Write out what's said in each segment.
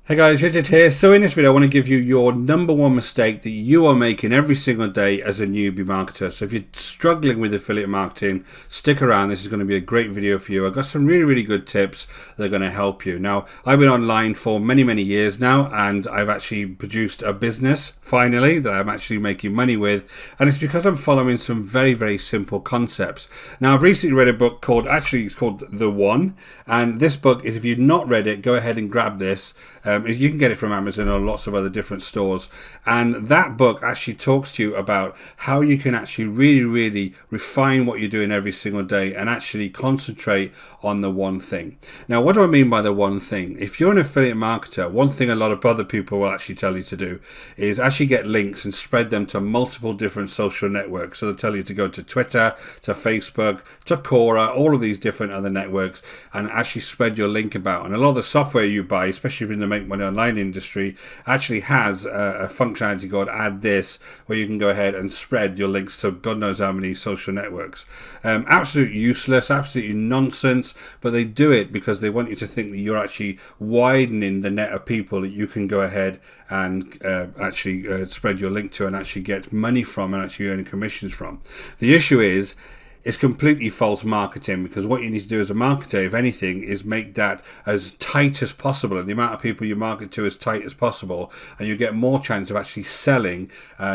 Hey guys, Richard here. So in this video I want to give you your #1 mistake that you are making every single day as a newbie marketer. So if you're struggling with affiliate marketing, stick around. This is going to be a great video for you. I've got some really good tips that are going to help you. Now, I've been online for many years now, and I've actually produced a business finally that I'm actually making money with, and it's because I'm following some very simple concepts. Now, I've recently read a book called, it's called The One, and this book is, if you've not read it, go ahead and grab this. You can get it from Amazon or lots of other different stores, and that book actually talks to you about how you can actually really refine what you're doing every single day and actually concentrate on the one thing. Now, what do I mean by the one thing? If you're an affiliate marketer, one thing a lot of other people will actually tell you to do is actually get links and spread them to multiple different social networks. So they'll tell you to go to Twitter, to Facebook, to Quora, all of these different other networks, and actually spread your link about. And a lot of the software you buy, especially if you're in the make money online industry, actually has a functionality called Add This, where you can go ahead and spread your links to God knows how many social networks. Absolutely useless, absolutely nonsense, but they do it because they want you to think that you're actually widening the net of people that you can go ahead and actually spread your link to and actually get money from and actually earn commissions from. The issue is, it's completely false marketing, because what you need to do as a marketer, if anything, is make that as tight as possible, and the amount of people you market to as tight as possible, and you get more chance of actually selling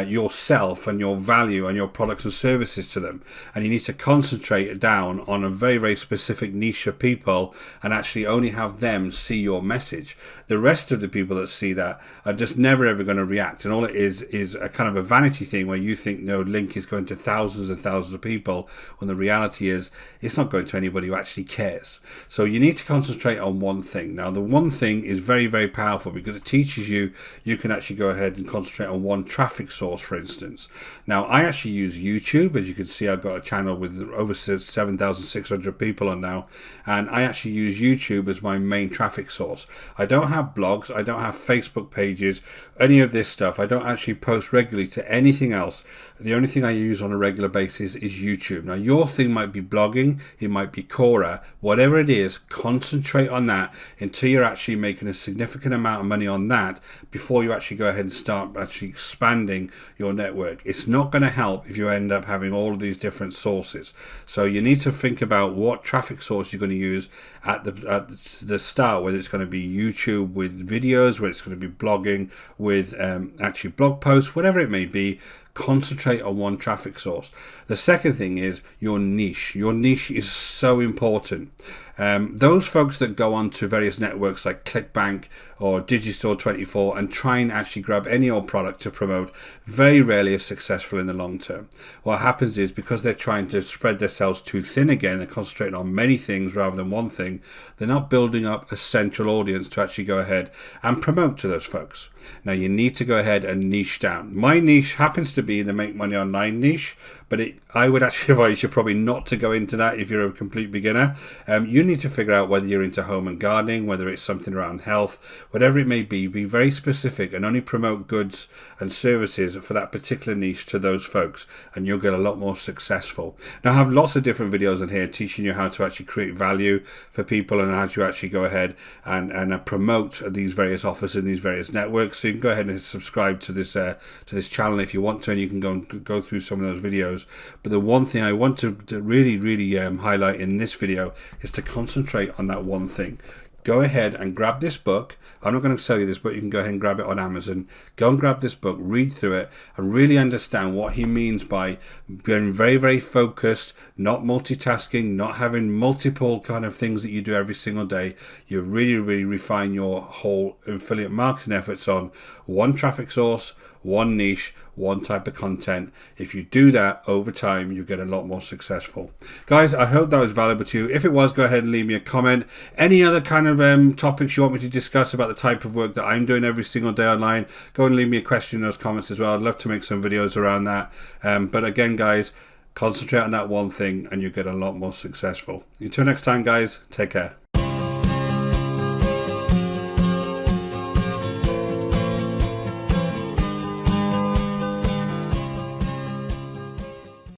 yourself and your value and your products and services to them. And you need to concentrate down on a very specific niche of people and actually only have them see your message. The rest of the people that see that are just never ever going to react, and all it is a kind of a vanity thing where you think no link is going to thousands and thousands of people, when the reality is it's not going to anybody who actually cares. So you need to concentrate on one thing. Now, the one thing is very powerful because it teaches you can actually go ahead and concentrate on one traffic source, for instance. Now, I actually use YouTube. As you can see, I've got a channel with over 7,600 people on now, and I actually use YouTube as my main traffic source. I don't have blogs, I don't have Facebook pages, any of this stuff. I don't actually post regularly to anything else. The only thing I use on a regular basis is YouTube. Now, your thing might be blogging, it might be Quora, whatever it is, concentrate on that until you're actually making a significant amount of money on that before you actually go ahead and start actually expanding your network. It's not going to help if you end up having all of these different sources. So you need to think about what traffic source you're going to use at the start, whether it's going to be YouTube with videos, whether it's going to be blogging with actually blog posts, whatever it may be. Concentrate on one traffic source. The second thing is your niche. Your niche is so important. Those folks that go on to various networks like Clickbank or Digistore24 and try and actually grab any old product to promote, very rarely are successful in the long term. What happens is, because they're trying to spread themselves too thin again, they're concentrating on many things rather than one thing, they're not building up a central audience to actually go ahead and promote to those folks. Now, you need to go ahead and niche down. My niche happens to be the make money online niche, but I would actually advise you probably not to go into that if you're a complete beginner. You need to figure out whether you're into home and gardening, whether it's something around health, whatever it may be very specific and only promote goods and services for that particular niche to those folks, and you'll get a lot more successful. Now, I have lots of different videos on here teaching you how to actually create value for people and how to actually go ahead and promote these various offers in these various networks. So you can go ahead and subscribe to this channel if you want to, and you can go through some of those videos. But the one thing I want to really highlight in this video is to concentrate on that one thing. Go ahead and grab this book. I'm not going to sell you this book. You can go ahead and grab it on Amazon. Go and grab this book, read through it, and really understand what he means by being very focused, not multitasking, not having multiple kind of things that you do every single day. You really refine your whole affiliate marketing efforts on one traffic source, one niche, one type of content. If you do that over time, you get a lot more successful. Guys, I hope that was valuable to you. If it was, go ahead and leave me a comment. Any other kind of topics you want me to discuss about the type of work that I'm doing every single day online, go and leave me a question in those comments as well. I'd love to make some videos around that. But again, guys, concentrate on that one thing and you get a lot more successful. Until next time, guys, take care.